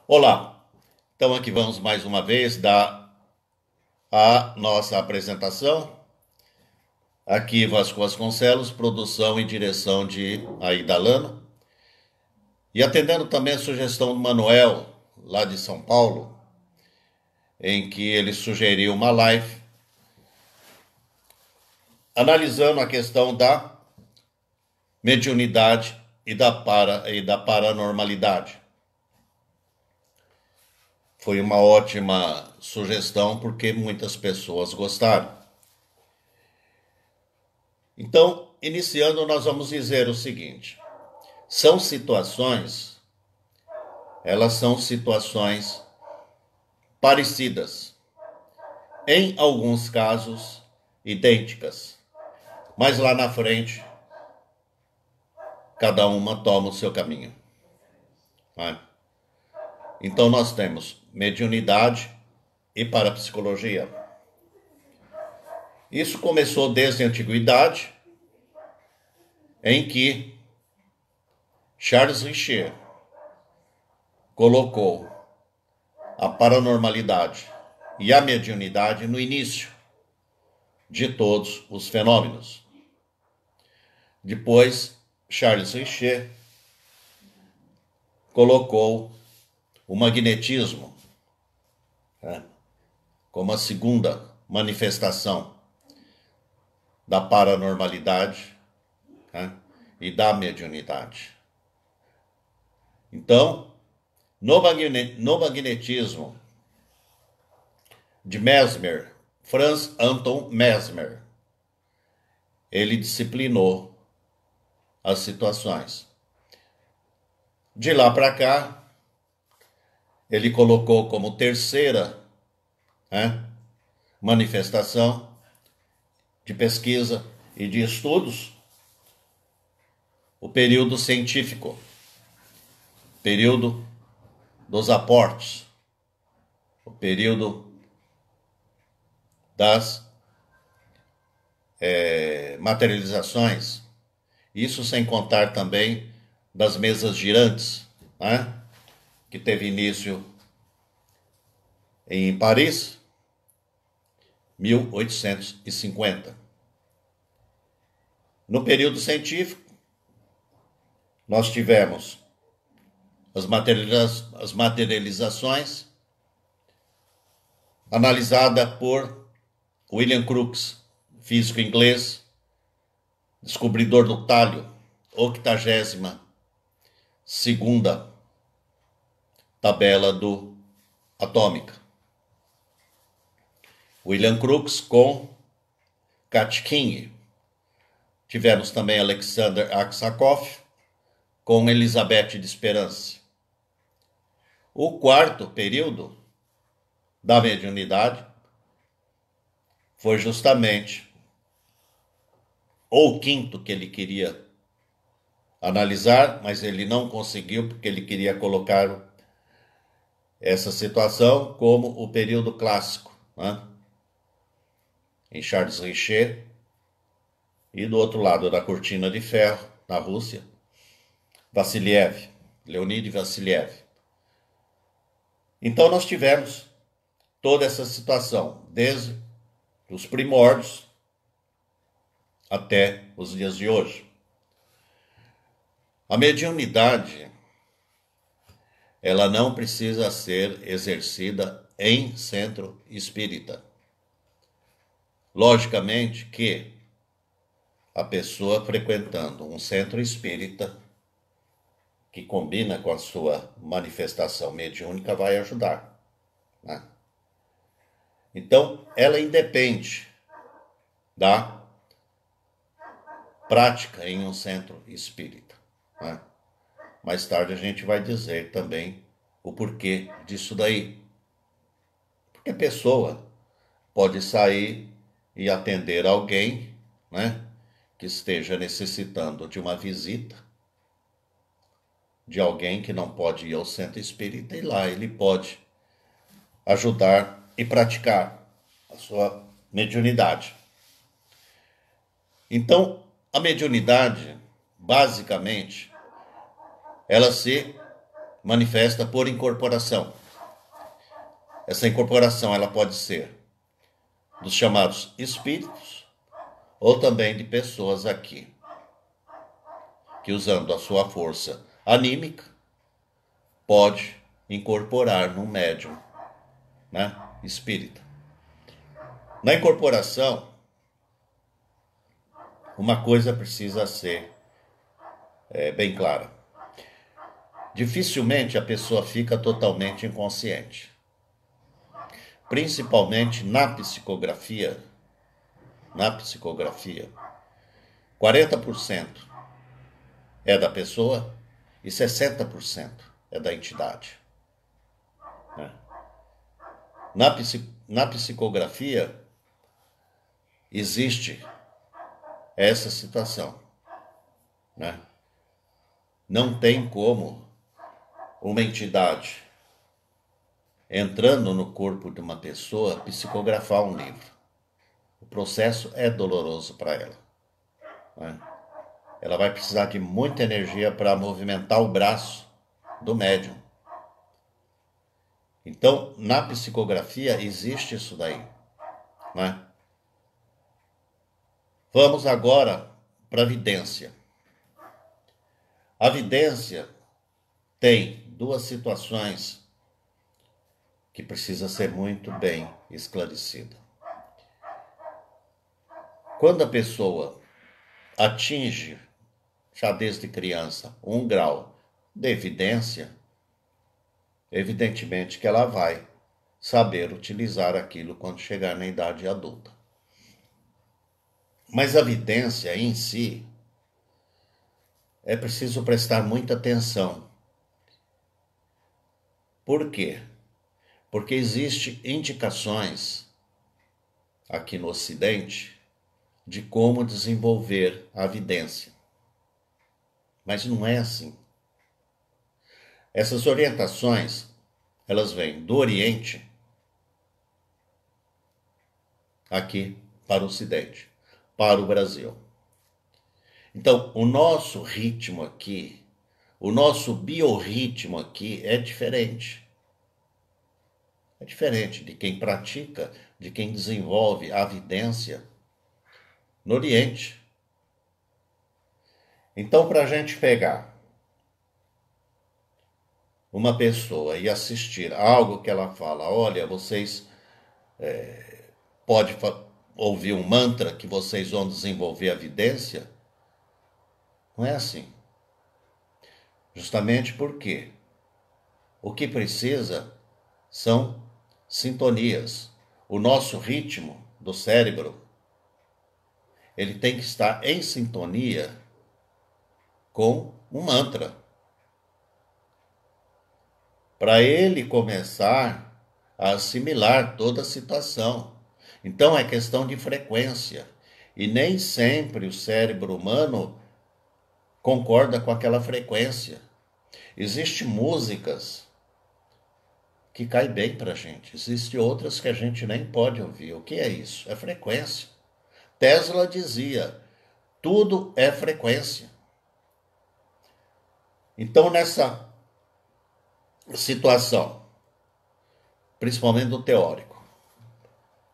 Olá, então aqui vamos mais uma vez dar a nossa apresentação. Aqui Vasco Vasconcelos, produção e direção de Aida Lano. E atendendo também a sugestão do Manuel, lá de São Paulo, em que ele sugeriu uma live analisando a questão da mediunidade e da paranormalidade. Foi uma ótima sugestão porque muitas pessoas gostaram. Então, iniciando, nós vamos dizer o seguinte: elas são situações parecidas, em alguns casos idênticas, mas lá na frente, cada uma toma o seu caminho. Né? Então, nós temos mediunidade e parapsicologia. Isso começou desde a antiguidade, em que Charles Richer colocou a paranormalidade e a mediunidade no início de todos os fenômenos. Depois, Charles Richer colocou o magnetismo, como a segunda manifestação da paranormalidade, e da mediunidade. Então, no magnetismo de Mesmer, Franz Anton Mesmer, ele disciplinou as situações. De lá para cá, ele colocou como terceira manifestação de pesquisa e de estudos o período científico, período dos aportes, o período das materializações, isso sem contar também das mesas girantes, que teve início em Paris, 1850. No período científico, nós tivemos as materializações analisada por William Crookes, físico inglês, descobridor do talho, 82ª tabela atômica. William Crookes com Katkin. Tivemos também Alexander Aksakov com Elizabeth de Esperance. O quarto período da mediunidade foi justamente o quinto que ele queria analisar, mas ele não conseguiu porque ele queria colocar essa situação como o período clássico, em Charles Richer, e do outro lado da cortina de ferro, na Rússia, Vassiliev, Leonid Vassiliev. Então nós tivemos toda essa situação, desde os primórdios até os dias de hoje. A mediunidade, ela não precisa ser exercida em centro espírita. Logicamente que a pessoa frequentando um centro espírita que combina com a sua manifestação mediúnica vai ajudar. Então, ela independe da prática em um centro espírita. Mais tarde a gente vai dizer também o porquê disso daí. Porque a pessoa pode sair e atender alguém, que esteja necessitando de uma visita, de alguém que não pode ir ao centro espírita, e lá ele pode ajudar e praticar a sua mediunidade. Então, a mediunidade, basicamente, ela se manifesta por incorporação. Essa incorporação ela pode ser dos chamados espíritos ou também de pessoas aqui que, usando a sua força anímica, pode incorporar no médium, né, espírita. Na incorporação, uma coisa precisa ser bem clara. Dificilmente a pessoa fica totalmente inconsciente. Principalmente na psicografia. Na psicografia, 40% é da pessoa e 60% é da entidade. Na psicografia existe essa situação, né? Não tem como uma entidade entrando no corpo de uma pessoa psicografar um livro. O processo é doloroso para ela, né? Ela vai precisar de muita energia para movimentar o braço do médium. Então, na psicografia existe isso daí, né? Vamos agora para a vidência. A vidência tem duas situações que precisa ser muito bem esclarecida. Quando a pessoa atinge, já desde criança, 1 grau de evidência, evidentemente que ela vai saber utilizar aquilo quando chegar na idade adulta. Mas a vidência em si, é preciso prestar muita atenção. Por quê? Porque existem indicações aqui no Ocidente de como desenvolver a vidência. Mas não é assim. Essas orientações, elas vêm do Oriente aqui para o Ocidente, para o Brasil. Então, o nosso ritmo aqui, o nosso biorritmo aqui é diferente. É diferente de quem pratica, de quem desenvolve a vidência no Oriente. Então, para a gente pegar uma pessoa e assistir algo que ela fala, olha, vocês podem ouvir um mantra que vocês vão desenvolver a vidência, não é assim. Justamente porque o que precisa são sintonias. O nosso ritmo do cérebro, ele tem que estar em sintonia com um mantra, para ele começar a assimilar toda a situação. Então é questão de frequência, e nem sempre o cérebro humano concorda com aquela frequência. Existem músicas que caem bem para a gente, existem outras que a gente nem pode ouvir. O que é isso? É frequência. Tesla dizia, tudo é frequência. Então, nessa situação, principalmente do teórico,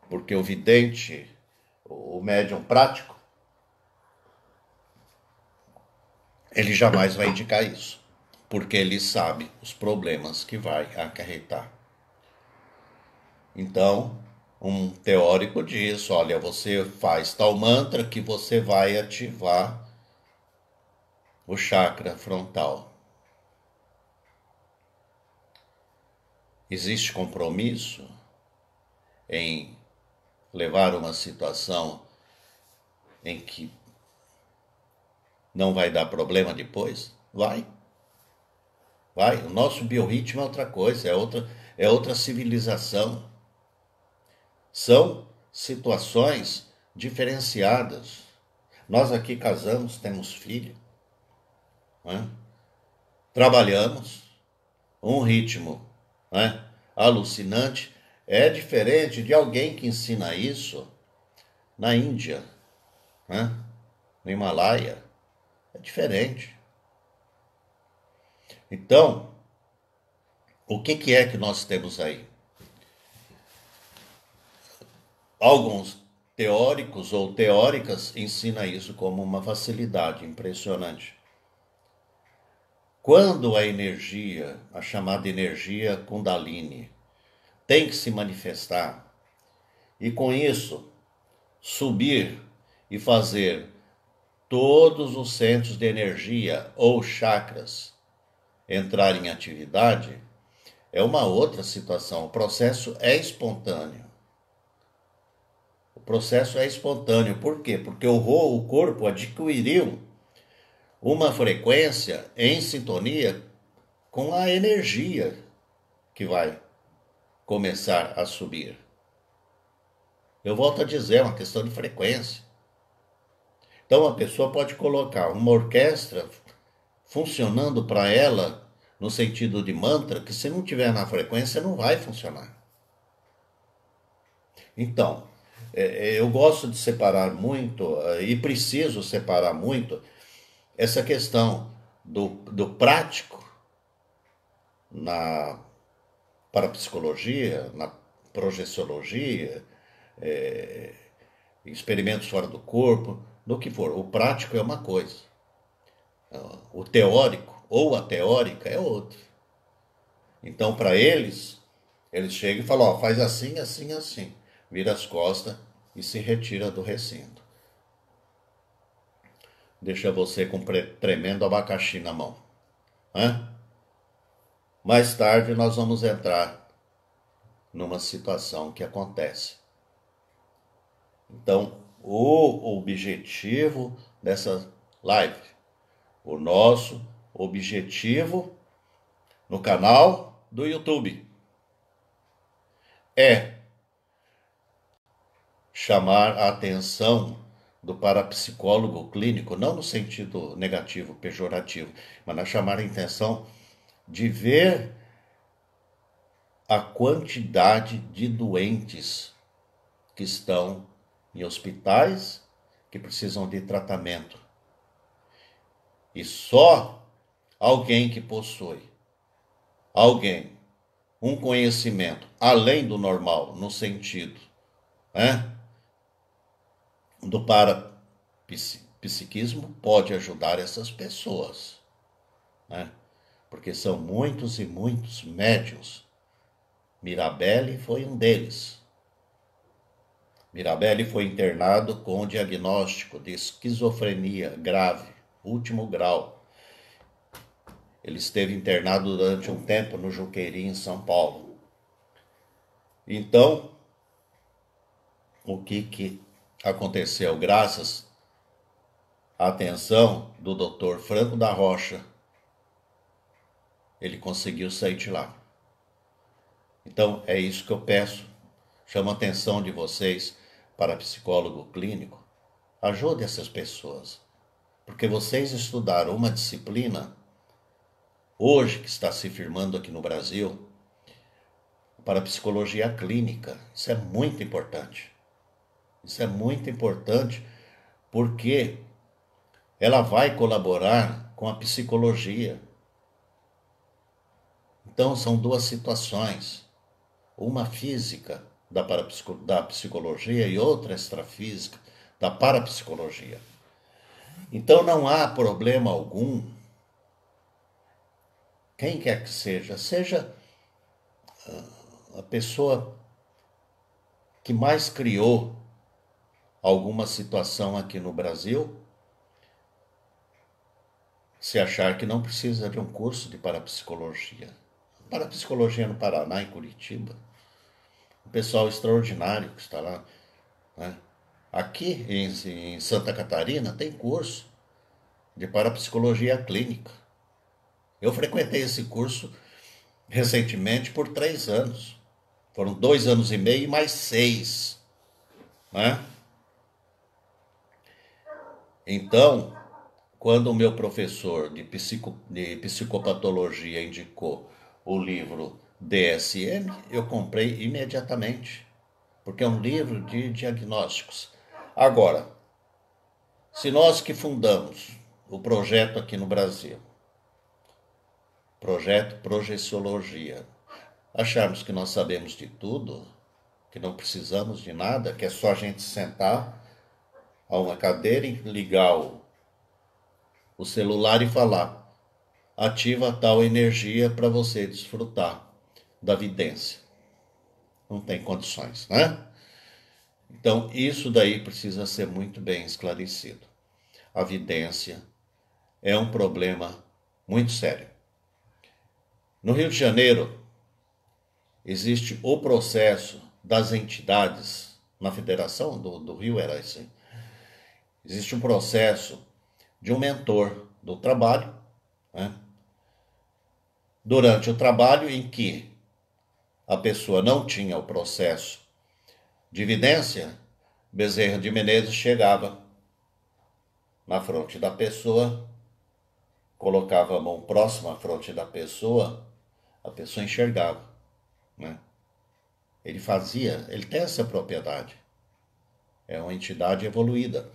porque o vidente, o médium prático, ele jamais vai indicar isso, porque ele sabe os problemas que vai acarretar. Então, um teórico diz, olha, você faz tal mantra que você vai ativar o chakra frontal. Existe compromisso em levar uma situação em que não vai dar problema depois? Vai. O nosso biorritmo é outra coisa, é outra civilização. São situações diferenciadas. Nós aqui casamos, temos filho, né? Trabalhamos, um ritmo, né, alucinante. É diferente de alguém que ensina isso na Índia, né, no Himalaia. É diferente. Então, O que é que nós temos aí? Alguns teóricos ou teóricas ensinam isso como uma facilidade impressionante. Quando a energia, a chamada energia Kundalini, tem que se manifestar e com isso subir e fazer todos os centros de energia ou chakras entrar em atividade, é uma outra situação. O processo é espontâneo. O processo é espontâneo. Por quê? Porque o corpo adquiriu uma frequência em sintonia com a energia que vai começar a subir. Eu volto a dizer, é uma questão de frequência. Então a pessoa pode colocar uma orquestra funcionando para ela no sentido de mantra, que se não tiver na frequência não vai funcionar. Então, eu gosto de separar muito, e preciso separar muito, essa questão do prático na parapsicologia, na projeciologia, experimentos fora do corpo, do que for. O prático é uma coisa, o teórico ou a teórica é outra. Então, para eles chegam e falam, ó, faz assim, assim, assim. Vira as costas e se retira do recinto. Deixa você com tremendo abacaxi na mão. Hã? Mais tarde nós vamos entrar numa situação que acontece. Então, o objetivo dessa live, o nosso objetivo no canal do YouTube é chamar a atenção do parapsicólogo clínico, não no sentido negativo, pejorativo, mas na chamar a atenção de ver a quantidade de doentes que estão em hospitais, que precisam de tratamento. E só alguém que possui, um conhecimento além do normal, no sentido, né, do parapsiquismo, pode ajudar essas pessoas, né? Porque são muitos e muitos médiuns. Mirabelli foi um deles. Mirabelli foi internado com diagnóstico de esquizofrenia grave, último grau. Ele esteve internado durante um tempo no Juqueí, em São Paulo. Então, o que aconteceu? Graças à atenção do Dr. Franco da Rocha, ele conseguiu sair de lá. Então, é isso que eu peço. Chamo a atenção de vocês, para psicólogo clínico. Ajude essas pessoas. Porque vocês estudaram uma disciplina, hoje que está se firmando aqui no Brasil, para psicologia clínica. Isso é muito importante. Isso é muito importante porque ela vai colaborar com a psicologia. Então, são duas situações. Uma física da psicologia e outra extrafísica da parapsicologia. Então, não há problema algum, quem quer que seja a pessoa que mais criou alguma situação aqui no Brasil, se achar que não precisa de um curso de parapsicologia. Parapsicologia no Paraná, em Curitiba, um pessoal extraordinário que está lá, né? Aqui em Santa Catarina tem curso de parapsicologia clínica. Eu frequentei esse curso recentemente por 3 anos. Foram 2 anos e meio e mais 6, né? Então, quando o meu professor de psicopatologia indicou o livro DSM, eu comprei imediatamente, porque é um livro de diagnósticos. Agora, se nós que fundamos o projeto aqui no Brasil, projeto Projeciologia, acharmos que nós sabemos de tudo, que não precisamos de nada, que é só a gente sentar a uma cadeira e ligar o celular e falar: ativa tal energia para você desfrutar da vidência. Não tem condições, né? Então, isso daí precisa ser muito bem esclarecido. A vidência é um problema muito sério. No Rio de Janeiro, existe o processo das entidades, na Federação do Rio era assim, existe um processo de um mentor do trabalho, né? Durante o trabalho em que a pessoa não tinha o processo de vidência, Bezerra de Menezes chegava na fronte da pessoa, colocava a mão próxima à fronte da pessoa, a pessoa enxergava, né? Ele tem essa propriedade. É uma entidade evoluída.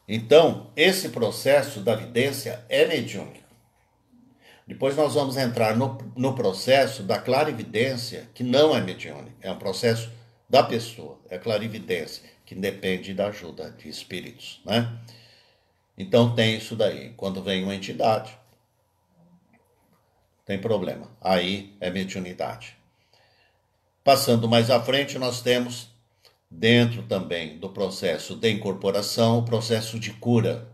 Então, esse processo da vidência é mediúnico. Depois nós vamos entrar no processo da clarividência, que não é mediúnico, é um processo da pessoa, é clarividência, que depende da ajuda de espíritos, né? Então tem isso daí. Quando vem uma entidade, tem problema. Aí é mediunidade. Passando mais à frente, nós temos, dentro também do processo de incorporação, o processo de cura.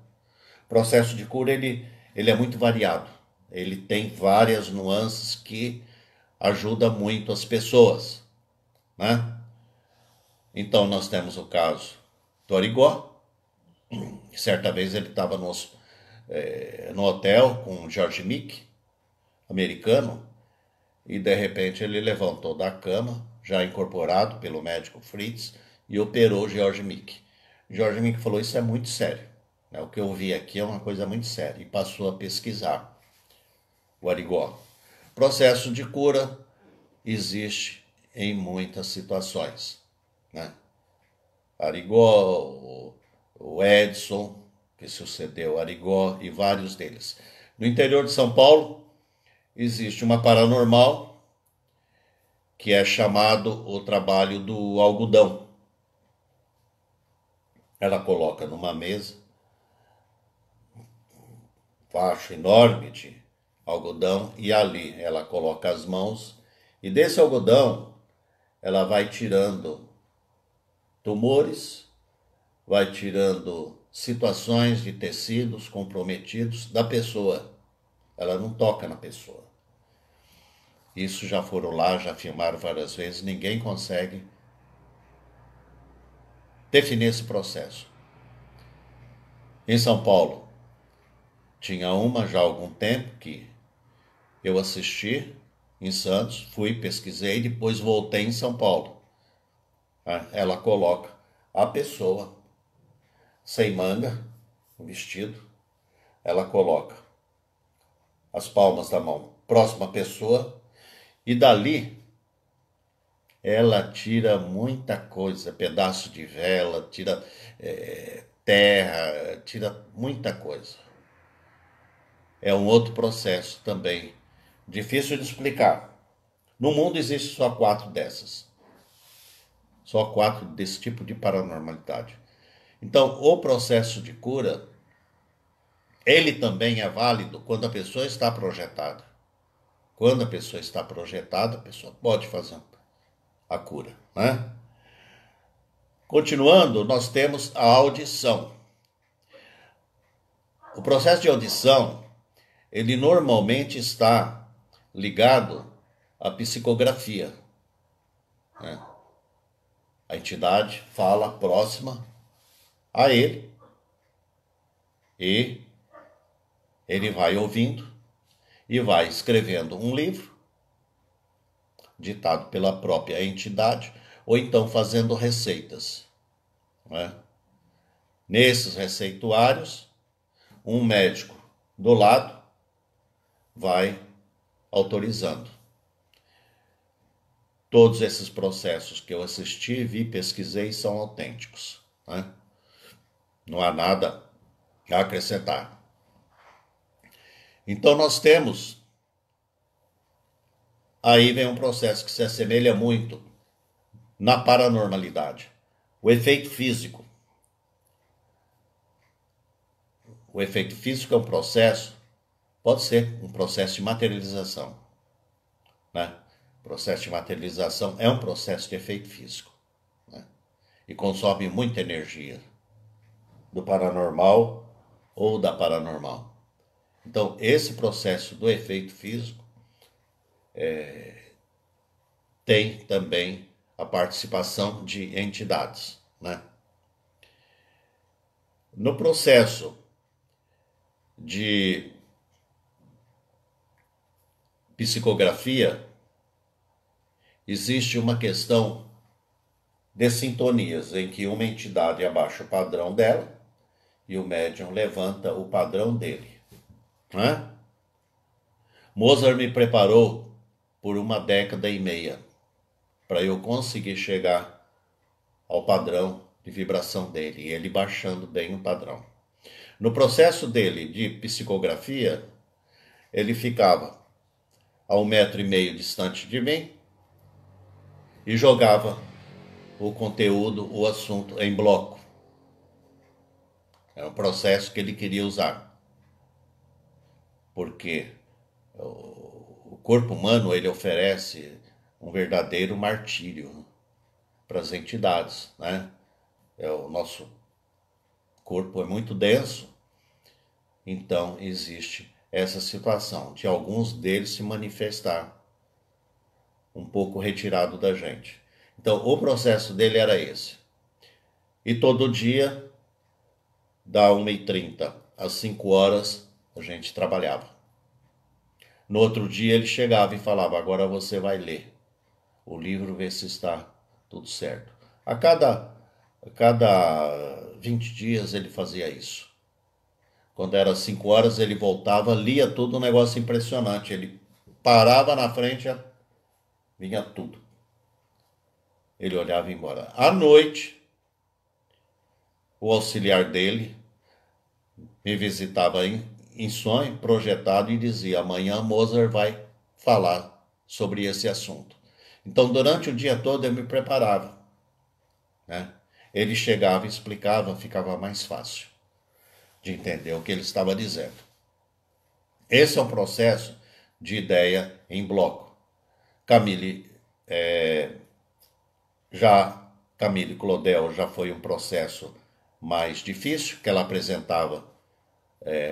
O processo de cura, ele é muito variado. Ele tem várias nuances que ajudam muito as pessoas, né? Então, nós temos o caso do Arigó. Certa vez ele estava no hotel com o George Mick, americano, e de repente ele levantou da cama, já incorporado pelo médico Fritz, e operou o George Mick. George Mick falou: isso é muito sério, né? O que eu vi aqui é uma coisa muito séria, e passou a pesquisar o Arigó. Processo de cura existe em muitas situações, né? Arigó, o Edson, que sucedeu Arigó, e vários deles. No interior de São Paulo, existe uma paranormal que é chamado o trabalho do algodão. Ela coloca numa mesa facho enorme de algodão e ali ela coloca as mãos e desse algodão ela vai tirando tumores, vai tirando situações de tecidos comprometidos da pessoa. Ela não toca na pessoa. Isso já foram lá, já filmaram várias vezes, ninguém consegue definir esse processo. Em São Paulo, tinha uma já há algum tempo que eu assisti em Santos, fui, pesquisei, depois voltei em São Paulo. Ela coloca a pessoa sem manga, o vestido, ela coloca as palmas da mão próxima à pessoa e dali ela tira muita coisa, pedaço de vela, tira terra, tira muita coisa. É um outro processo também, difícil de explicar. No mundo existe só 4 dessas. Só 4 desse tipo de paranormalidade. Então, o processo de cura, ele também é válido quando a pessoa está projetada. Quando a pessoa está projetada, a pessoa pode fazer a cura, né? Continuando, nós temos a audição. O processo de audição, ele normalmente está ligado à psicografia, né? A entidade fala próxima a ele e ele vai ouvindo e vai escrevendo um livro ditado pela própria entidade ou então fazendo receitas, né? Nesses receituários, um médico do lado vai autorizando. Todos esses processos que eu assisti, vi, pesquisei são autênticos, né? Não há nada a acrescentar. Então nós temos aí vem um processo que se assemelha muito na paranormalidade. O efeito físico. O efeito físico é um processo, pode ser um processo de materialização, né? O processo de materialização é um processo de efeito físico, né? E consome muita energia do paranormal ou da paranormal. Então, esse processo do efeito físico tem também a participação de entidades, né? No processo de psicografia, existe uma questão de sintonias, em que uma entidade abaixa o padrão dela e o médium levanta o padrão dele, né? Mozart me preparou por 1 década e meia para eu conseguir chegar ao padrão de vibração dele, e ele baixando bem o padrão. No processo dele de psicografia, ele ficava a 1,5 metro distante de mim e jogava o conteúdo, o assunto em bloco. É um processo que ele queria usar, porque o corpo humano ele oferece um verdadeiro martírio para as entidades, né? O nosso corpo é muito denso, então existe essa situação de alguns deles se manifestar um pouco retirado da gente. Então o processo dele era esse. E todo dia, da 1h30 às 5 horas, a gente trabalhava. No outro dia ele chegava e falava: agora você vai ler o livro, ver se está tudo certo. A cada 20 dias ele fazia isso. Quando era 5 horas ele voltava, lia tudo, um negócio impressionante. Ele parava na frente, vinha tudo. Ele olhava e ia embora. À noite, o auxiliar dele me visitava em sonho, projetado, e dizia: amanhã Mozart vai falar sobre esse assunto. Então, durante o dia todo eu me preparava, né? Ele chegava e explicava, ficava mais fácil de entender o que ele estava dizendo. Esse é um processo de ideia em bloco. Camille Claudel já foi um processo mais difícil, que ela apresentava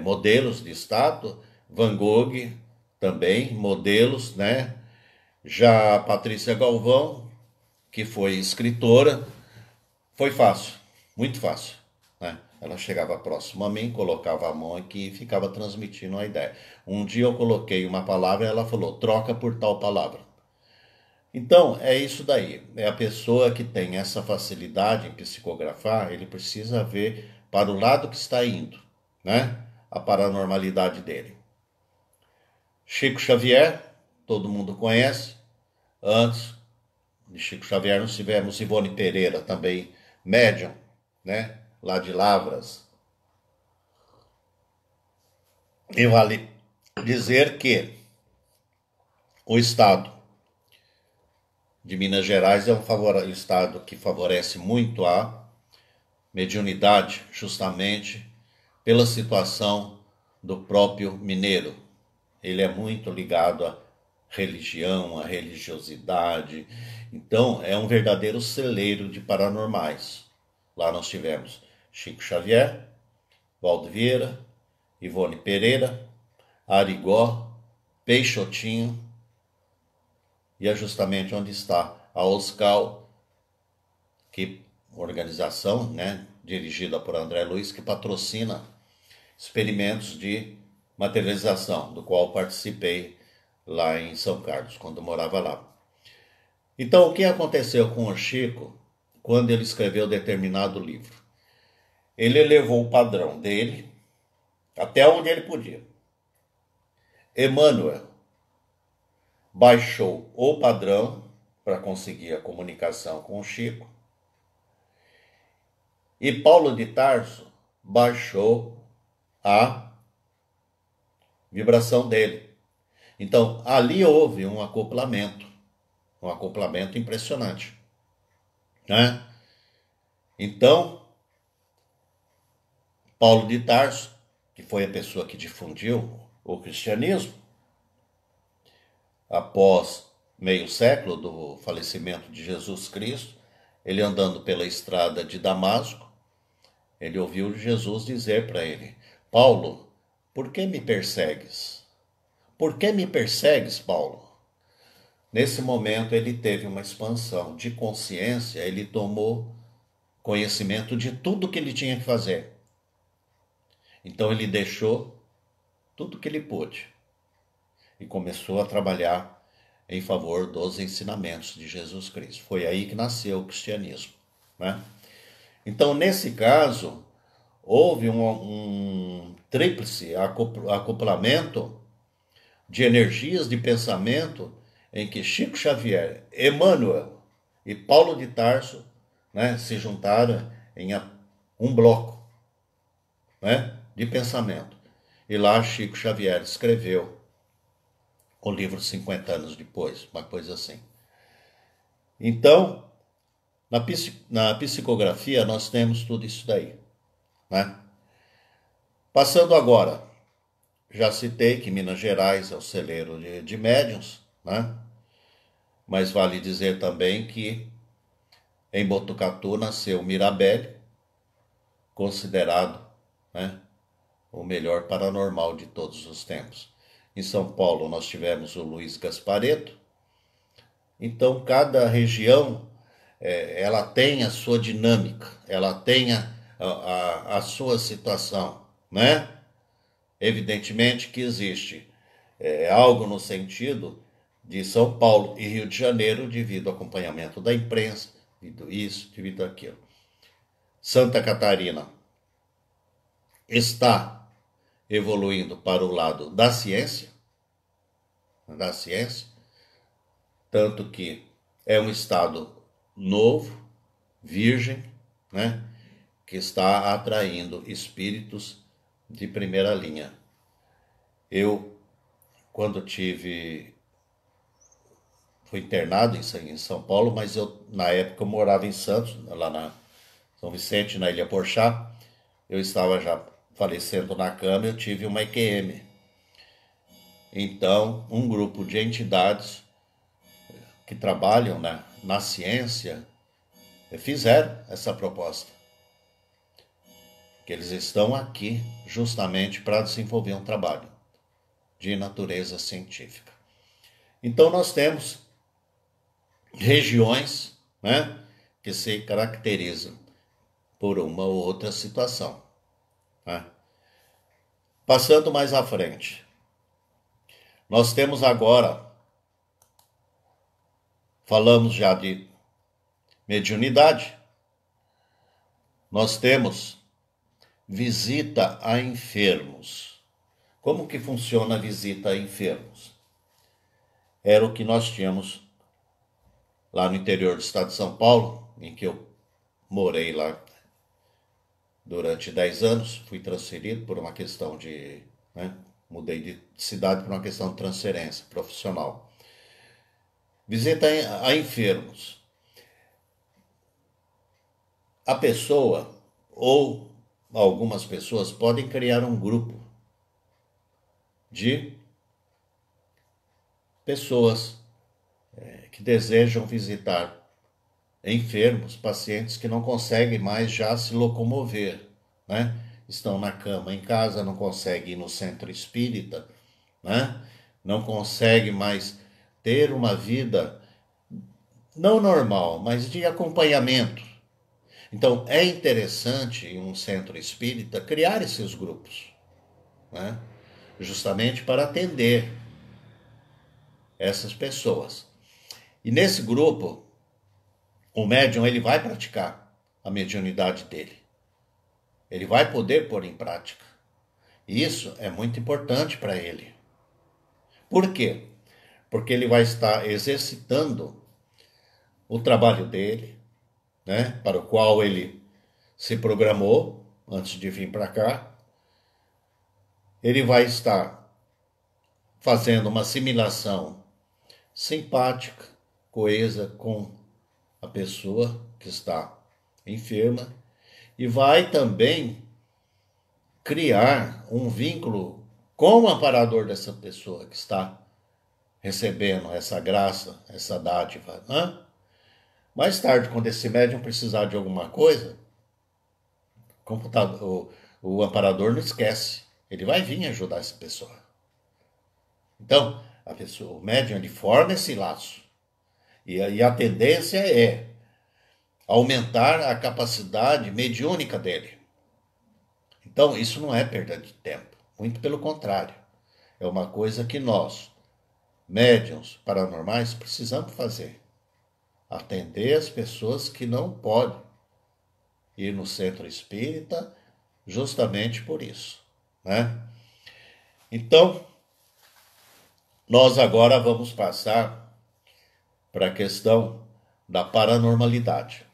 modelos de estátua. Van Gogh também, modelos, né? Já a Patrícia Galvão, que foi escritora, foi fácil, muito fácil, né? Ela chegava próximo a mim, colocava a mão aqui e ficava transmitindo a ideia. Um dia eu coloquei uma palavra e ela falou: troca por tal palavra. Então, é isso daí. É a pessoa que tem essa facilidade em psicografar, ele precisa ver para o lado que está indo, né? A paranormalidade dele. Chico Xavier, todo mundo conhece. Antes de Chico Xavier, nós tivemos Ivone Pereira, também médium, né? Lá de Lavras. E vale dizer que o Estado de Minas Gerais é um estado que favorece muito a mediunidade, justamente pela situação do próprio mineiro. Ele é muito ligado à religião, à religiosidade. Então, é um verdadeiro celeiro de paranormais. Lá nós tivemos Chico Xavier, Valdo Vieira, Ivone Pereira, Arigó, Peixotinho, e é justamente onde está a OSCAL, que organização, né, dirigida por André Luiz, que patrocina experimentos de materialização, do qual participei lá em São Carlos, quando eu morava lá. Então, o que aconteceu com o Chico quando ele escreveu determinado livro? Ele elevou o padrão dele até onde ele podia. Emmanuel baixou o padrão para conseguir a comunicação com o Chico. E Paulo de Tarso baixou a vibração dele. Então, ali houve um acoplamento impressionante, né? Então, Paulo de Tarso, que foi a pessoa que difundiu o cristianismo, após meio século do falecimento de Jesus Cristo, ele andando pela estrada de Damasco, ele ouviu Jesus dizer para ele: Paulo, por que me persegues? Por que me persegues, Paulo? Nesse momento ele teve uma expansão de consciência, ele tomou conhecimento de tudo que ele tinha que fazer. Então ele deixou tudo que ele pôde e começou a trabalhar em favor dos ensinamentos de Jesus Cristo. Foi aí que nasceu o cristianismo, né? Então, nesse caso, houve um tríplice acoplamento de energias de pensamento em que Chico Xavier, Emmanuel e Paulo de Tarso, né, se juntaram em um bloco, né, de pensamento. E lá Chico Xavier escreveu o livro 50 anos depois, uma coisa assim. Então, na psicografia nós temos tudo isso daí, né? Passando agora, já citei que Minas Gerais é o celeiro de médiuns, né? Mas vale dizer também que em Botucatu nasceu Mirabelle, considerado, né, o melhor paranormal de todos os tempos. Em São Paulo nós tivemos o Luiz Gasparetto. Então cada região ela tem a sua dinâmica, ela tem a sua situação, né? Evidentemente que existe algo no sentido de São Paulo e Rio de Janeiro devido ao acompanhamento da imprensa, devido isso, devido aquilo. Santa Catarina está evoluindo para o lado da ciência, tanto que é um estado novo, virgem, né, que está atraindo espíritos de primeira linha. Eu, quando fui internado em São Paulo, mas na época eu morava em Santos, lá na São Vicente, na Ilha Porchá. Eu estava já falecendo na cama, eu tive uma EQM. Então, um grupo de entidades que trabalham na ciência fizeram essa proposta. Que eles estão aqui justamente para desenvolver um trabalho de natureza científica. Então, nós temos regiões, né, que se caracterizam por uma ou outra situação, né? Passando mais à frente, nós temos agora, falamos já de mediunidade, nós temos visita a enfermos. Como que funciona a visita a enfermos? Era o que nós tínhamos lá no interior do estado de São Paulo, em que eu morei lá durante 10 anos, fui transferido por uma questão de, né, mudei de cidade por uma questão de transferência profissional. Visita a enfermos. A pessoa ou algumas pessoas podem criar um grupo de pessoas que desejam visitar enfermos, pacientes que não conseguem mais já se locomover, né? Estão na cama em casa, não conseguem ir no centro espírita, né? Não conseguem mais ter uma vida não normal, mas de acompanhamento. Então é interessante em um centro espírita criar esses grupos, né? Justamente para atender essas pessoas. E nesse grupo, o médium ele vai praticar a mediunidade dele. Ele vai poder pôr em prática. E isso é muito importante para ele. Por quê? Porque ele vai estar exercitando o trabalho dele, né, para o qual ele se programou antes de vir para cá. Ele vai estar fazendo uma assimilação simpática, coesa com a pessoa que está enferma e vai também criar um vínculo com o amparador dessa pessoa que está recebendo essa graça, essa dádiva. Né? Mais tarde, quando esse médium precisar de alguma coisa, o amparador não esquece. Ele vai vir ajudar essa pessoa. Então, o médium ele forma esse laço. E a tendência é aumentar a capacidade mediúnica dele. Então, isso não é perda de tempo. Muito pelo contrário. É uma coisa que nós, médiuns paranormais, precisamos fazer. Atender as pessoas que não podem ir no centro espírita justamente por isso, né? Então, nós agora vamos passar para a questão da paranormalidade.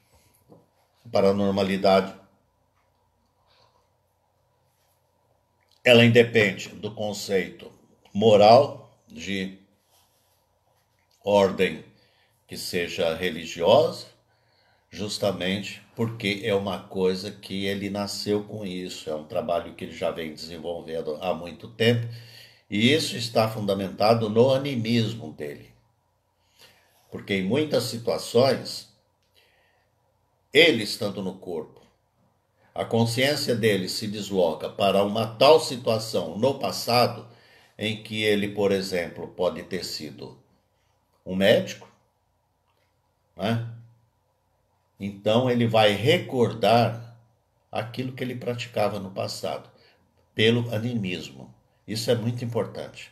Paranormalidade, ela independe do conceito moral de ordem que seja religiosa, justamente porque é uma coisa que ele nasceu com isso, é um trabalho que ele já vem desenvolvendo há muito tempo, e isso está fundamentado no animismo dele. Porque em muitas situações, ele estando no corpo, a consciência dele se desloca para uma tal situação no passado, em que ele, por exemplo, pode ter sido um médico, né? Então ele vai recordar aquilo que ele praticava no passado, pelo animismo. Isso é muito importante.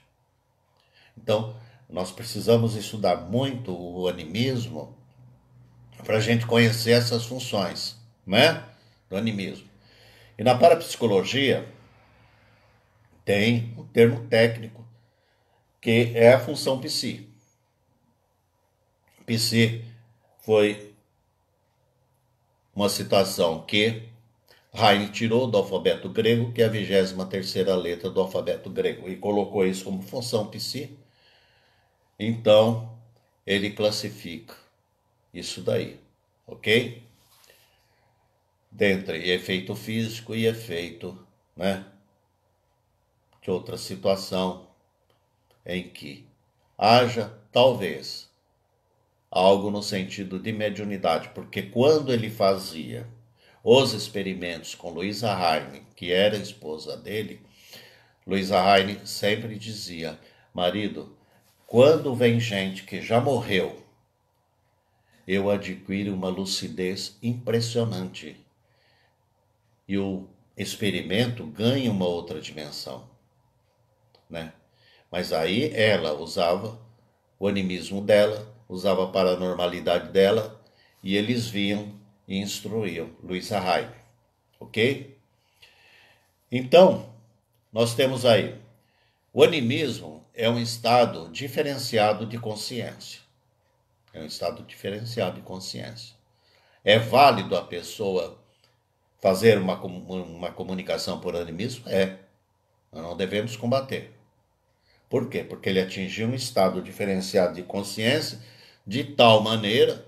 Então, nós precisamos estudar muito o animismo para a gente conhecer essas funções, né? Do animismo. E na parapsicologia tem um termo técnico que é a função psi. Psi foi uma situação que Heine tirou do alfabeto grego, que é a 23ª letra do alfabeto grego, e colocou isso como função psi. Então, ele classifica isso daí, ok? Dentre efeito físico e efeito, né, de outra situação em que haja, talvez, algo no sentido de mediunidade, porque quando ele fazia os experimentos com Luísa Heine, que era a esposa dele, Luísa Heine sempre dizia: marido, quando vem gente que já morreu, eu adquiro uma lucidez impressionante. E o experimento ganha uma outra dimensão, né? Mas aí ela usava o animismo dela, usava a paranormalidade dela, e eles viam e instruíam Luísa Heine, ok? Então, nós temos aí, o animismo é um estado diferenciado de consciência. É um estado diferenciado de consciência. É válido a pessoa fazer uma comunicação por animismo? É. Nós não devemos combater. Por quê? Porque ele atingiu um estado diferenciado de consciência de tal maneira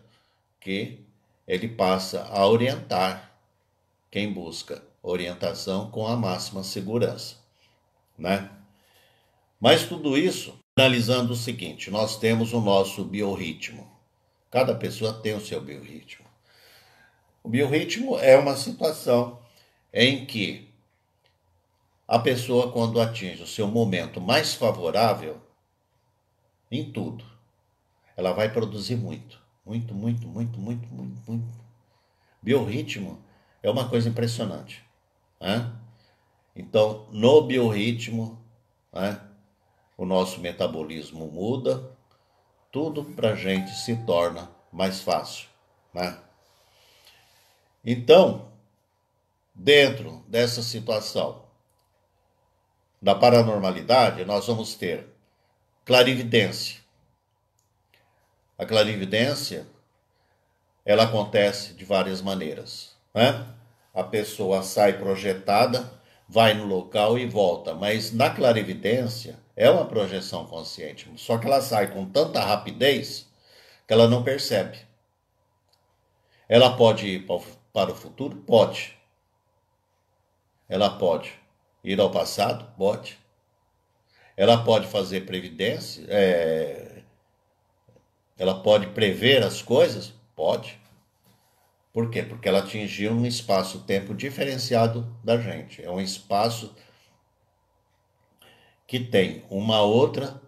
que ele passa a orientar quem busca orientação com a máxima segurança, né? Mas tudo isso, analisando o seguinte, nós temos o nosso biorritmo. Cada pessoa tem o seu biorritmo. O biorritmo é uma situação em que a pessoa, quando atinge o seu momento mais favorável, em tudo, ela vai produzir muito. Muito, muito, muito, muito, muito, muito. Biorritmo é uma coisa impressionante, né? Então, no biorritmo, né, o nosso metabolismo muda, tudo para a gente se torna mais fácil, né? Então, dentro dessa situação da paranormalidade, nós vamos ter clarividência. A clarividência, ela acontece de várias maneiras, né? A pessoa sai projetada, vai no local e volta, mas na clarividência É uma projeção consciente, só que ela sai com tanta rapidez que ela não percebe. Ela pode ir para o futuro? Pode. Ela pode ir ao passado? Pode. Ela pode fazer previdência? Ela pode prever as coisas? Pode. Por quê? Porque ela atingiu um espaço-tempo diferenciado da gente. É um espaço que tem uma outra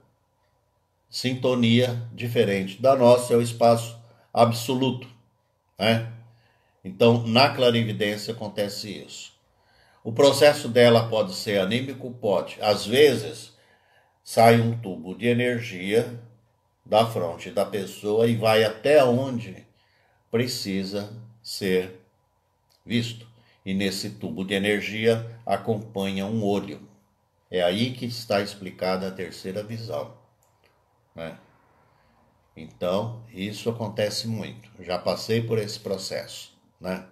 sintonia diferente da nossa, é o espaço absoluto, né? Então, na clarividência acontece isso. O processo dela pode ser anímico? Pode. Às vezes, sai um tubo de energia da fronte da pessoa e vai até onde precisa ser visto. E nesse tubo de energia acompanha um olho. É aí que está explicada a terceira visão, né? Então, isso acontece muito. Já passei por esse processo, né?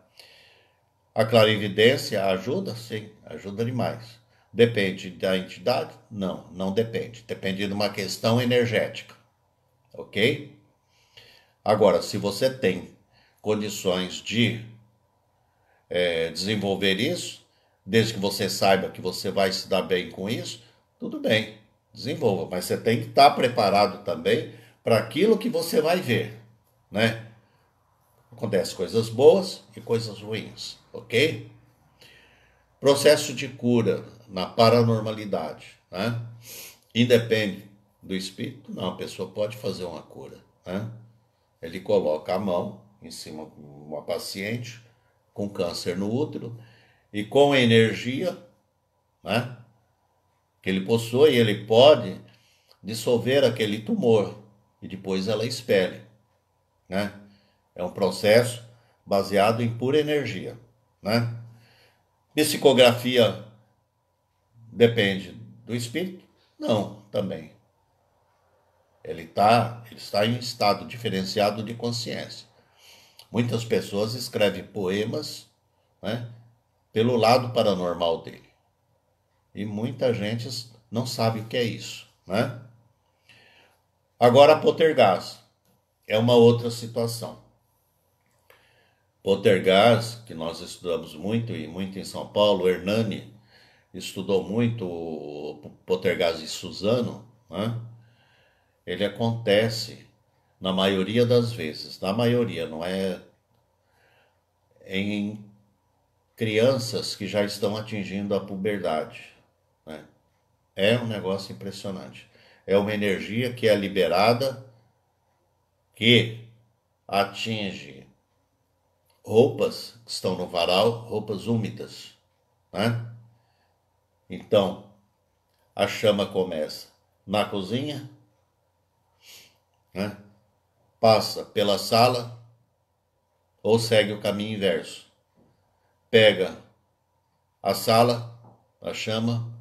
A clarividência ajuda? Sim, ajuda demais. Depende da entidade? Não, não depende. Depende de uma questão energética, ok? Agora, se você tem condições de desenvolver isso, desde que você saiba que você vai se dar bem com isso, tudo bem, desenvolva. Mas você tem que estar preparado também para aquilo que você vai ver, né? Acontece coisas boas e coisas ruins, ok? Processo de cura na paranormalidade, né? Independe do espírito, não, a pessoa pode fazer uma cura, né? Ele coloca a mão em cima de uma paciente com câncer no útero e com a energia, né, que ele possui, ele pode dissolver aquele tumor e depois ela expele, né? É um processo baseado em pura energia, né? Psicografia depende do espírito? Não, também. Ele está em um estado diferenciado de consciência. Muitas pessoas escrevem poemas, né, pelo lado paranormal dele. E muita gente não sabe o que é isso, né? Agora, poltergeist é uma outra situação. Poltergeist, que nós estudamos muito, e muito em São Paulo, o Hernani estudou muito o poltergeist de Suzano, né? Ele acontece na maioria das vezes, na maioria, não é em crianças que já estão atingindo a puberdade, né? É um negócio impressionante. É uma energia que é liberada, que atinge roupas que estão no varal, roupas úmidas, né? Então, a chama começa na cozinha, né? Passa pela sala ou segue o caminho inverso. Pega a sala, a chama,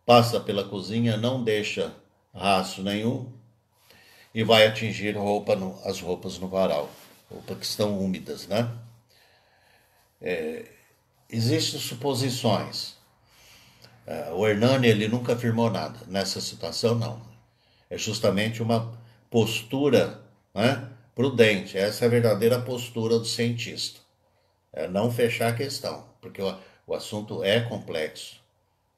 passa pela cozinha, não deixa rastro nenhum e vai atingir as roupas no varal, roupas que estão úmidas, né? Existem suposições. O Hernani, ele nunca afirmou nada. Nessa situação, não. É justamente uma postura, né, prudente. Essa é a verdadeira postura do cientista. É não fechar a questão, porque o assunto é complexo,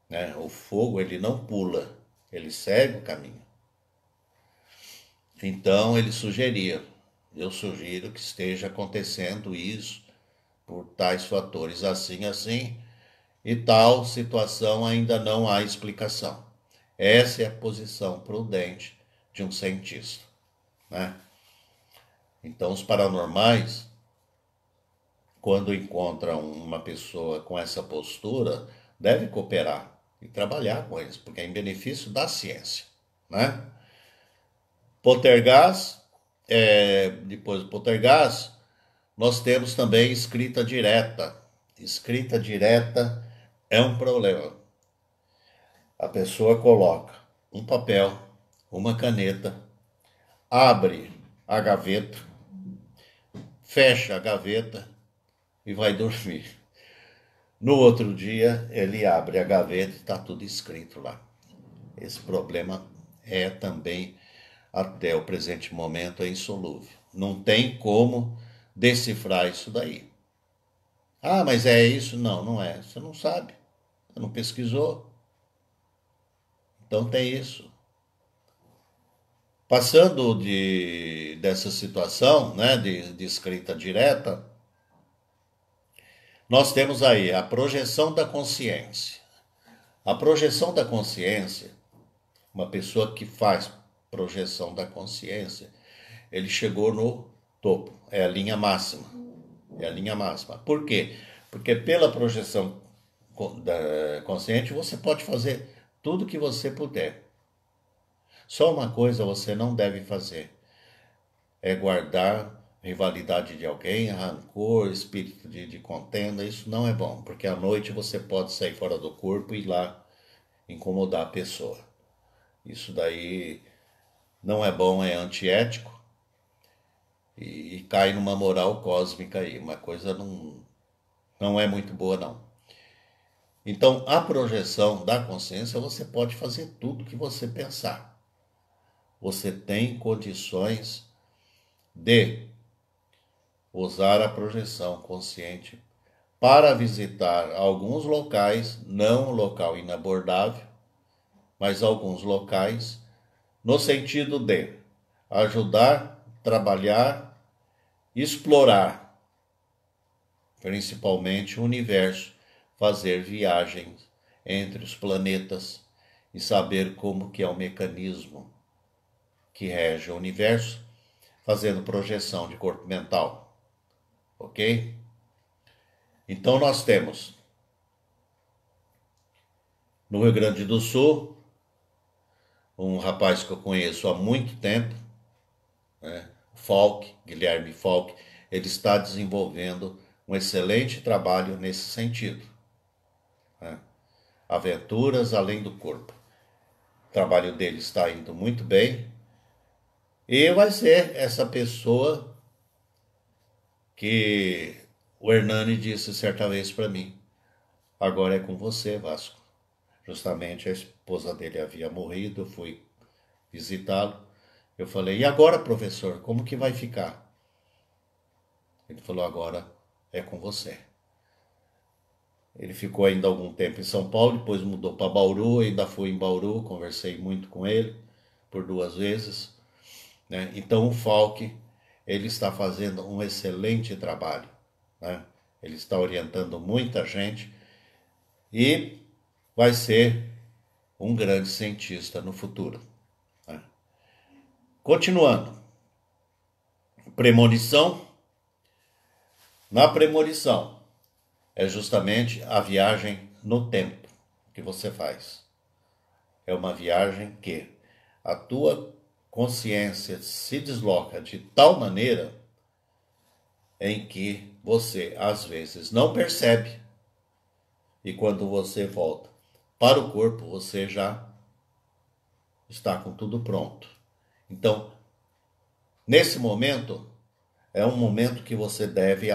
né? O fogo, ele não pula, ele segue o caminho. Então, ele sugeria, eu sugiro que esteja acontecendo isso por tais fatores assim, assim, e tal situação ainda não há explicação. Essa é a posição prudente de um cientista, né? Então, os paranormais, quando encontram uma pessoa com essa postura, devem cooperar e trabalhar com eles, porque é em benefício da ciência, né? Poltergeist, depois do poltergeist, nós temos também escrita direta. Escrita direta é um problema. A pessoa coloca um papel, uma caneta, abre a gaveta, fecha a gaveta e vai dormir. No outro dia, ele abre a gaveta e está tudo escrito lá. esse problema é também, até o presente momento, é insolúvel. Não tem como decifrar isso daí. Ah, mas é isso? Não, não é. Você não sabe. Você não pesquisou. Então tem isso. Passando dessa situação, né, de escrita direta, nós temos aí a projeção da consciência. A projeção da consciência, uma pessoa que faz projeção da consciência, ele chegou no topo, é a linha máxima. É a linha máxima. Por quê? Porque pela projeção consciente você pode fazer tudo que você puder. Só uma coisa você não deve fazer, é guardar rivalidade de alguém, rancor, espírito de contenda. Isso não é bom, porque à noite você pode sair fora do corpo e ir lá incomodar a pessoa. Isso daí não é bom, é antiético e cai numa moral cósmica aí. Uma coisa não é muito boa, não. Então, a projeção da consciência, você pode fazer tudo que você pensar. Você tem condições de usar a projeção consciente para visitar alguns locais, não um local inabordável, mas alguns locais, no sentido de ajudar, trabalhar, explorar, principalmente o universo, fazer viagens entre os planetas e saber como que é o mecanismo que rege o universo, fazendo projeção de corpo mental, ok? Então nós temos no Rio Grande do Sul um rapaz que eu conheço há muito tempo, né? Guilherme Falk, ele está desenvolvendo um excelente trabalho nesse sentido, né? Aventuras além do corpo. O trabalho dele está indo muito bem e vai ser essa pessoa que o Hernani disse certa vez para mim: agora é com você, Vasco. Justamente a esposa dele havia morrido, eu fui visitá-lo. Eu falei: e agora, professor, como que vai ficar? Ele falou: agora é com você. Ele ficou ainda algum tempo em São Paulo, depois mudou para Bauru, ainda fui em Bauru, conversei muito com ele por 2 vezes, né? Então o Falk, ele está fazendo um excelente trabalho, né? Ele está orientando muita gente e vai ser um grande cientista no futuro, né? Continuando, premonição. Na premonição é justamente a viagem no tempo que você faz. É uma viagem que a tua consciência se desloca de tal maneira em que você às vezes não percebe, e quando você volta para o corpo você já está com tudo pronto. Então, nesse momento é um momento que você deve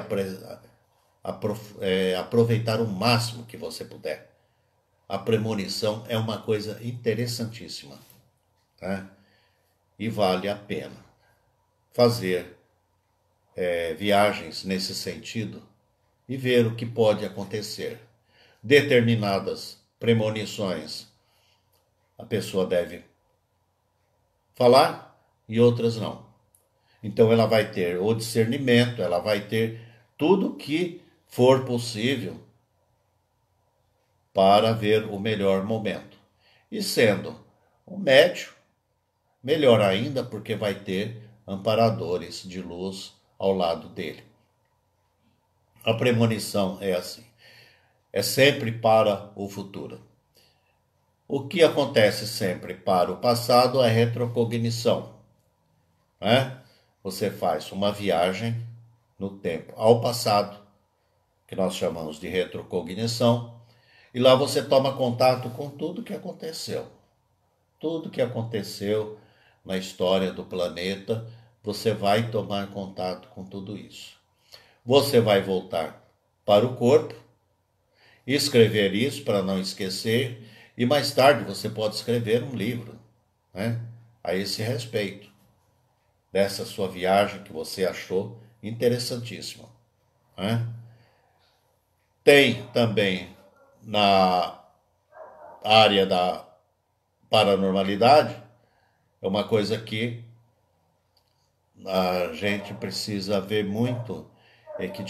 aproveitar o máximo que você puder. A premonição é uma coisa interessantíssima, né? E vale a pena fazer viagens nesse sentido e ver o que pode acontecer. Determinadas premonições a pessoa deve falar e outras não. Então ela vai ter o discernimento, ela vai ter tudo que for possível para ver o melhor momento. E sendo um médium, melhor ainda, porque vai ter amparadores de luz ao lado dele. A premonição é assim, é sempre para o futuro. O que acontece sempre para o passado é retrocognição, né? Você faz uma viagem no tempo ao passado, que nós chamamos de retrocognição, e lá você toma contato com tudo que aconteceu. Tudo que aconteceu na história do planeta, você vai tomar contato com tudo isso. Você vai voltar para o corpo, escrever isso para não esquecer E mais tarde você pode escrever um livro, né, a esse respeito, dessa sua viagem que você achou interessantíssima, né? Tem também na área da paranormalidade, é uma coisa que a gente precisa ver muito, é que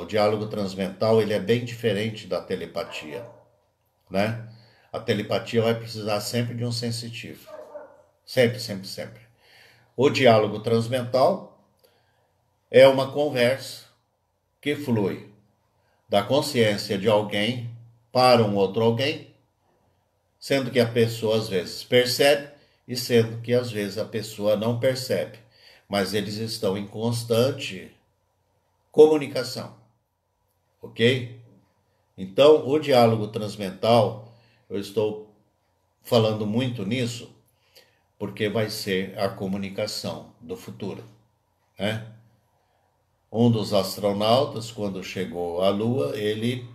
o diálogo transmental ele é bem diferente da telepatia, né? A telepatia vai precisar sempre de um sensitivo, sempre, sempre, sempre. O diálogo transmental é uma conversa que flui da consciência de alguém para um outro alguém, sendo que a pessoa às vezes percebe e sendo que às vezes a pessoa não percebe, mas eles estão em constante comunicação, ok? Então, o diálogo transmental, eu estou falando muito nisso, porque vai ser a comunicação do futuro, né? Um dos astronautas, quando chegou à Lua, ele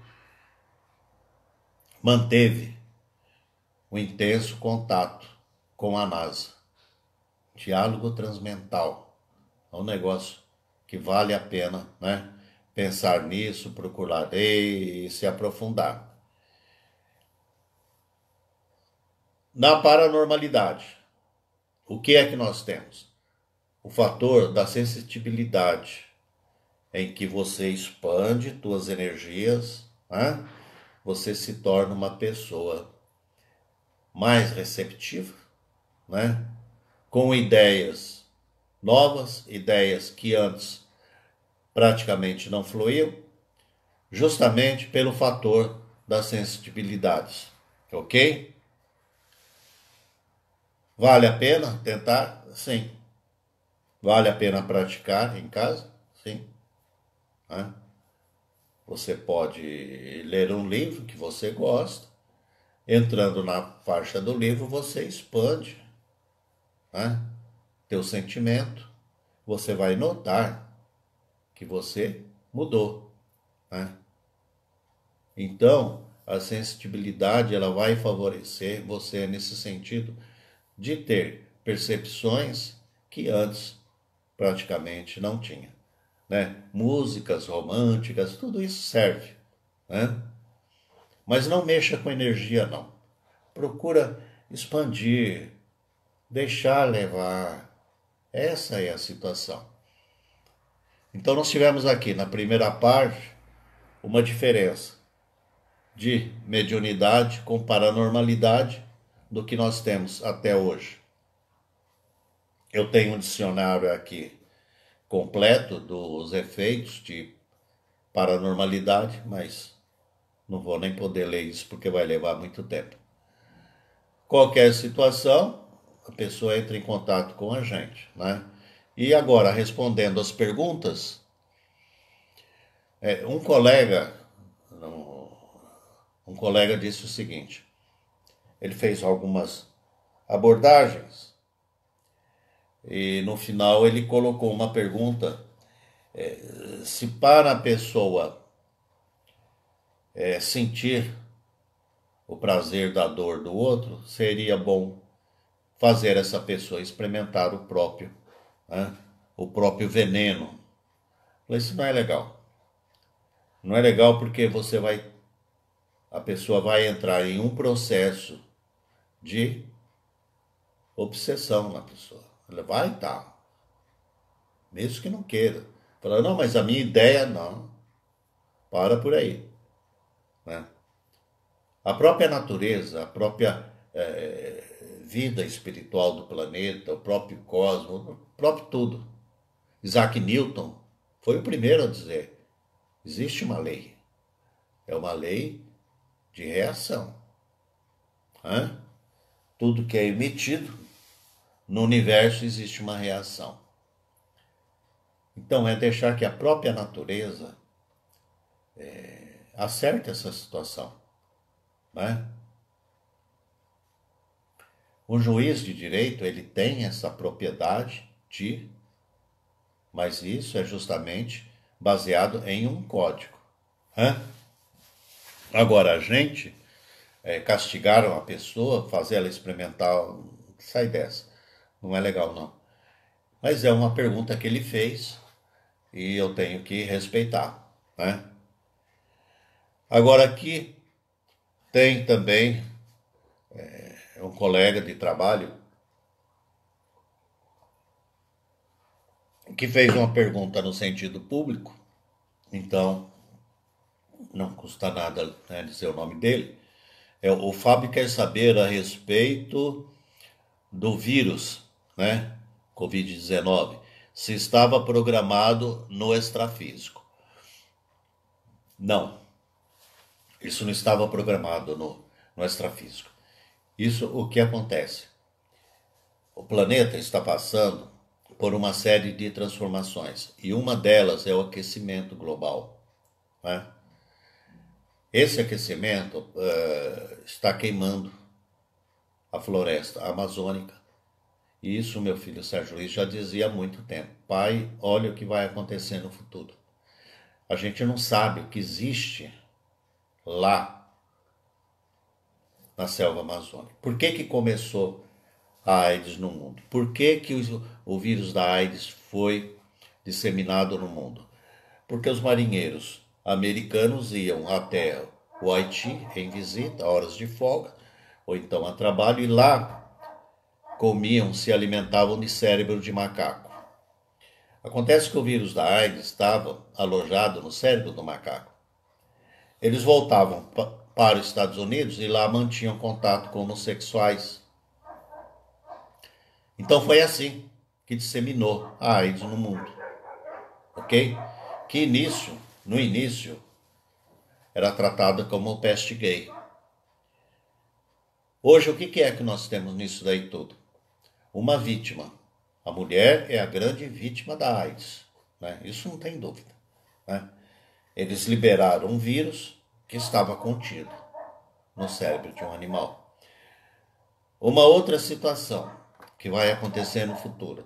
manteve um intenso contato com a NASA. Diálogo transmental é um negócio que vale a pena, né? Pensar nisso, procurar e se aprofundar. Na paranormalidade, o que é que nós temos? O fator da sensibilidade, em que você expande suas energias, né? Você se torna uma pessoa mais receptiva, né? Com ideias novas, ideias que antes praticamente não fluíam, justamente pelo fator das sensibilidades, ok? Vale a pena tentar? Sim. Vale a pena praticar em casa? Sim. Né? Você pode ler um livro que você gosta. Entrando na faixa do livro, você expande, né, teu sentimento. Você vai notar que você mudou, né? Então, a sensibilidade ela vai favorecer você nesse sentido de ter percepções que antes praticamente não tinha, né? Músicas românticas, tudo isso serve, né? Mas não mexa com energia, não. Procura expandir, deixar levar. Essa é a situação. Então nós tivemos aqui na primeira parte uma diferença de mediunidade com paranormalidade do que nós temos até hoje. Eu tenho um dicionário aqui completo dos efeitos de paranormalidade, mas não vou nem poder ler isso porque vai levar muito tempo. Qualquer situação, a pessoa entra em contato com a gente, né? E agora, respondendo as perguntas, um colega, um colega disse o seguinte, ele fez algumas abordagens e no final ele colocou uma pergunta, se para a pessoa sentir o prazer da dor do outro, seria bom fazer essa pessoa experimentar o próprio, né, o próprio veneno. Isso não é legal. Não é legal porque a pessoa vai entrar em um processo de obsessão na pessoa. Ela vai estar, mesmo que não queira. Fala, não, mas a minha ideia não. Para por aí, né? A própria natureza, a própria vida espiritual do planeta, o próprio cosmos, o próprio tudo. Isaac Newton foi o primeiro a dizer, existe uma lei. É uma lei de reação. Né? Tudo que é emitido no universo existe uma reação. Então é deixar que a própria natureza acerte essa situação, né? O juiz de direito ele tem essa propriedade mas isso é justamente baseado em um código, né? Agora a gente castigaram a pessoa, fazer ela experimentar, sai dessa. Não é legal, não. Mas é uma pergunta que ele fez e eu tenho que respeitar, né? Agora aqui tem também um colega de trabalho que fez uma pergunta no sentido público, então não custa nada, né, dizer o nome dele. O Fábio quer saber a respeito do vírus, né, Covid-19, se estava programado no extrafísico. Não, isso não estava programado no extrafísico. Isso, o que acontece? O planeta está passando por uma série de transformações e uma delas é o aquecimento global, né? Esse aquecimento está queimando a floresta amazônica. E isso meu filho Sérgio Luiz já dizia há muito tempo. Pai, olha o que vai acontecer no futuro. A gente não sabe o que existe lá na selva amazônica. Por que que começou a AIDS no mundo? Por que que o vírus da AIDS foi disseminado no mundo? Porque os marinheiros americanos iam até o Haiti em visita, horas de folga, ou então a trabalho, e lá comiam, se alimentavam de cérebro de macaco. Acontece que o vírus da AIDS estava alojado no cérebro do macaco. Eles voltavam para os Estados Unidos e lá mantinham contato com homossexuais. Então foi assim que disseminou a AIDS no mundo, ok? Que no início, era tratada como peste gay. Hoje, o que é que nós temos nisso daí tudo? Uma vítima. A mulher é a grande vítima da AIDS, né? Isso não tem dúvida, né? Eles liberaram um vírus que estava contido no cérebro de um animal. Uma outra situação que vai acontecer no futuro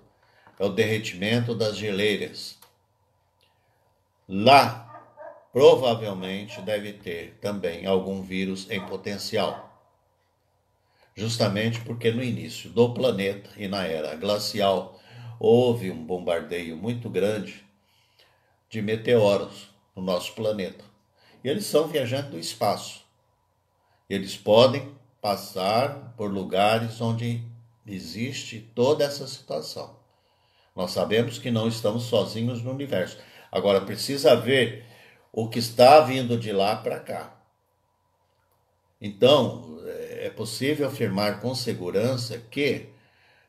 é o derretimento das geleiras. Lá, provavelmente, deve ter também algum vírus em potencial. Justamente porque no início do planeta e na era glacial houve um bombardeio muito grande de meteoros no nosso planeta. E eles são viajantes do espaço. Eles podem passar por lugares onde existe toda essa situação. Nós sabemos que não estamos sozinhos no universo. Agora precisa ver o que está vindo de lá para cá. Então, é possível afirmar com segurança que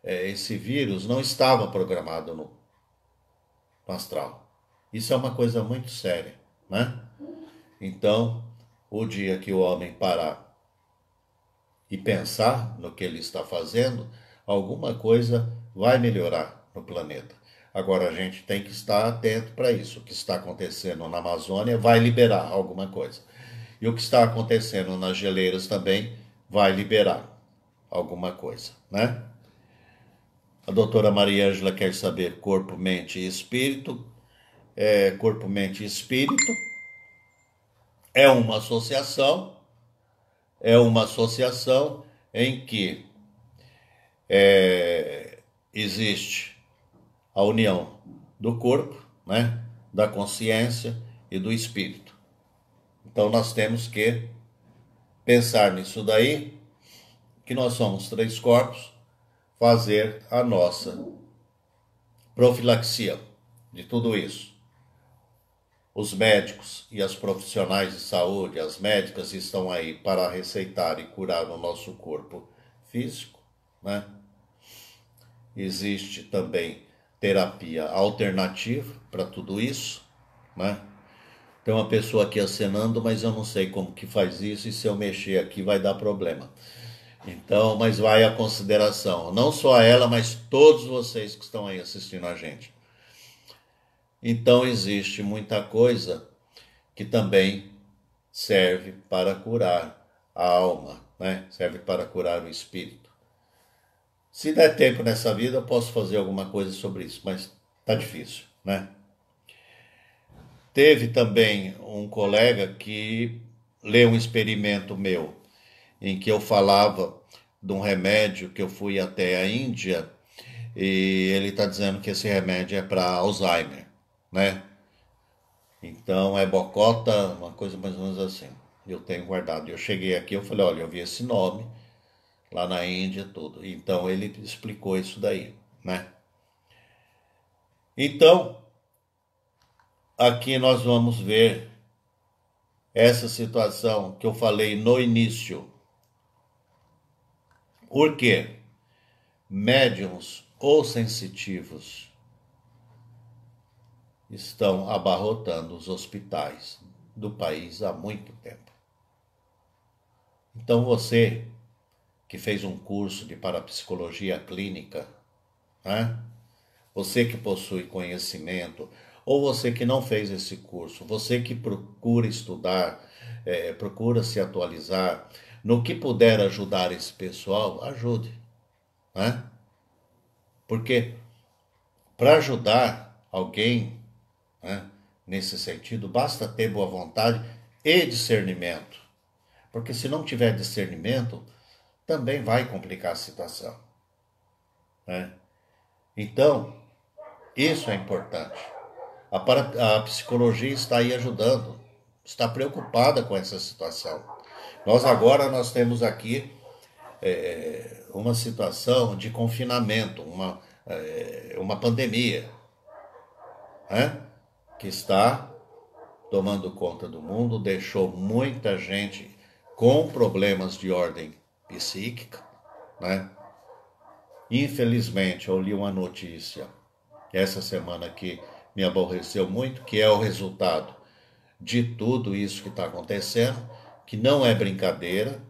esse vírus não estava programado no astral. Isso é uma coisa muito séria, né? Então, o dia que o homem parar e pensar no que ele está fazendo, alguma coisa vai melhorar no planeta. Agora, a gente tem que estar atento para isso. O que está acontecendo na Amazônia vai liberar alguma coisa. E o que está acontecendo nas geleiras também vai liberar alguma coisa, né? A doutora Maria Ângela quer saber corpo, mente e espírito. Corpo, mente e espírito é uma associação, em que existe a união do corpo, né, da consciência e do espírito. Então nós temos que pensar nisso daí, que nós somos três corpos, fazer a nossa profilaxia de tudo isso. Os médicos e as profissionais de saúde, as médicas, estão aí para receitar e curar o nosso corpo físico, né? Existe também terapia alternativa para tudo isso, né? Tem uma pessoa aqui acenando, mas eu não sei como que faz isso, e se eu mexer aqui vai dar problema. Então, mas vai a consideração, não só a ela, mas todos vocês que estão aí assistindo a gente. Então, existe muita coisa que também serve para curar a alma, né? Serve para curar o espírito. Se der tempo nessa vida, eu posso fazer alguma coisa sobre isso, mas tá difícil, né? Teve também um colega que leu um experimento meu em que eu falava de um remédio que eu fui até a Índia e ele está dizendo que esse remédio é para Alzheimer, né? Então é Bocota, uma coisa mais ou menos assim. Eu tenho guardado. Eu cheguei aqui, eu falei, olha, eu vi esse nome lá na Índia, tudo. Então ele explicou isso daí, né? Então, aqui nós vamos ver essa situação que eu falei no início. Por quê? Médiums ou sensitivos estão abarrotando os hospitais do país há muito tempo. Então você que fez um curso de parapsicologia clínica, né? Você que possui conhecimento, ou você que não fez esse curso, você que procura estudar, procura se atualizar, no que puder ajudar esse pessoal, ajude, né? Porque para ajudar alguém, né, nesse sentido, basta ter boa vontade e discernimento. Porque se não tiver discernimento, também vai complicar a situação, né? Então, isso é importante. A psicologia está aí ajudando, está preocupada com essa situação. Nós temos aqui uma situação de confinamento, uma pandemia, né? Que está tomando conta do mundo, deixou muita gente com problemas de ordem psíquica, né? Infelizmente, eu li uma notícia essa semana que me aborreceu muito, que é o resultado de tudo isso que está acontecendo, que não é brincadeira,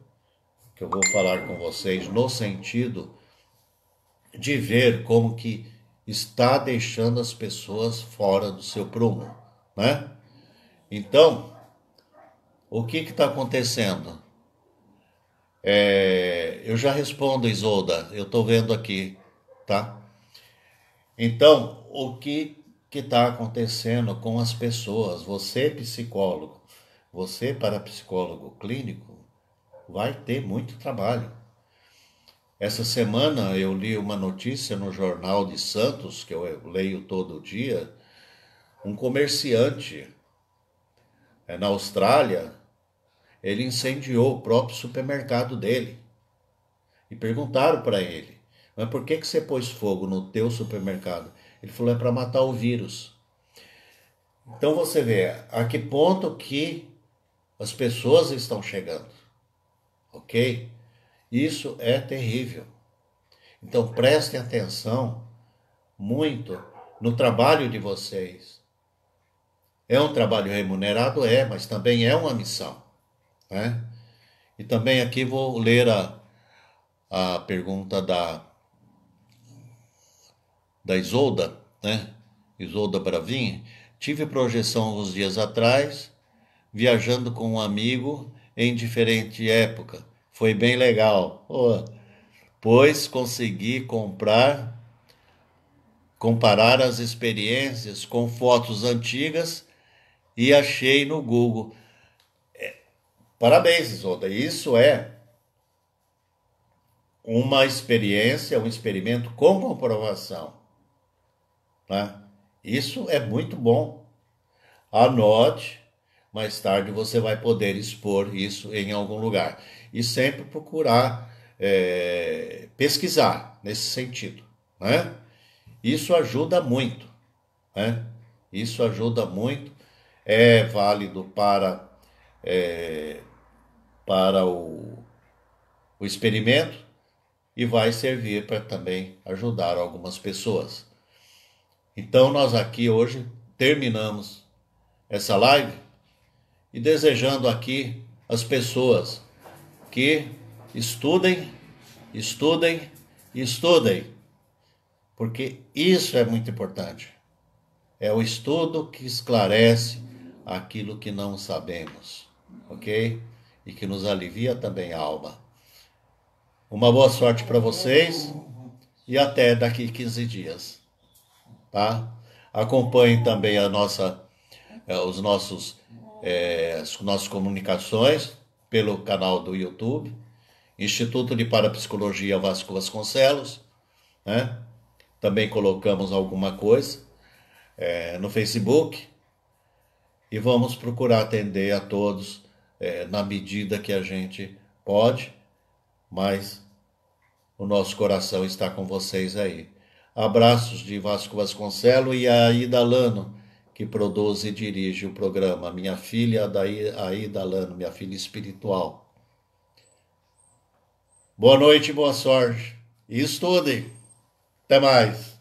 que eu vou falar com vocês no sentido de ver como que está deixando as pessoas fora do seu prumo, né? Então, o que está acontecendo? Eu já respondo, Isolda, eu estou vendo aqui, tá? Então, o que está acontecendo com as pessoas? Você, psicólogo, você, parapsicólogo clínico, vai ter muito trabalho. Essa semana eu li uma notícia no Jornal de Santos, que eu leio todo dia, um comerciante na Austrália, ele incendiou o próprio supermercado dele. E perguntaram para ele, mas por que você pôs fogo no teu supermercado? Ele falou, é para matar o vírus. Então você vê a que ponto que as pessoas estão chegando, ok? Isso é terrível. Então prestem atenção muito no trabalho de vocês. É um trabalho remunerado? É, mas também é uma missão, né? E também aqui vou ler a pergunta da Isolda, né? Isolda Bravin. Tive projeção uns dias atrás, viajando com um amigo em diferente época. Foi bem legal. Oh, pois consegui comparar as experiências com fotos antigas e achei no Google. Parabéns, Isolda. Isso é uma experiência, um experimento com comprovação, né? Isso é muito bom. Anote, mais tarde você vai poder expor isso em algum lugar. E sempre procurar pesquisar nesse sentido, né? Isso ajuda muito, né? Isso ajuda muito, é válido para o experimento e vai servir para também ajudar algumas pessoas. Então nós aqui hoje terminamos essa live e desejando aqui às pessoas que estudem, estudem e estudem, porque isso é muito importante. É o estudo que esclarece aquilo que não sabemos, ok? E que nos alivia também a alma. Uma boa sorte para vocês e até daqui 15 dias, tá? Acompanhem também as nossas comunicações pelo canal do YouTube Instituto de Parapsicologia Vasco Vasconcelos, né? Também colocamos alguma coisa no Facebook e vamos procurar atender a todos na medida que a gente pode, mas o nosso coração está com vocês aí. Abraços de Vasco Vasconcelos e a Aida Lano, que produz e dirige o programa. Minha filha, a Aida Lano, minha filha espiritual. Boa noite, boa sorte. E estudem. Até mais.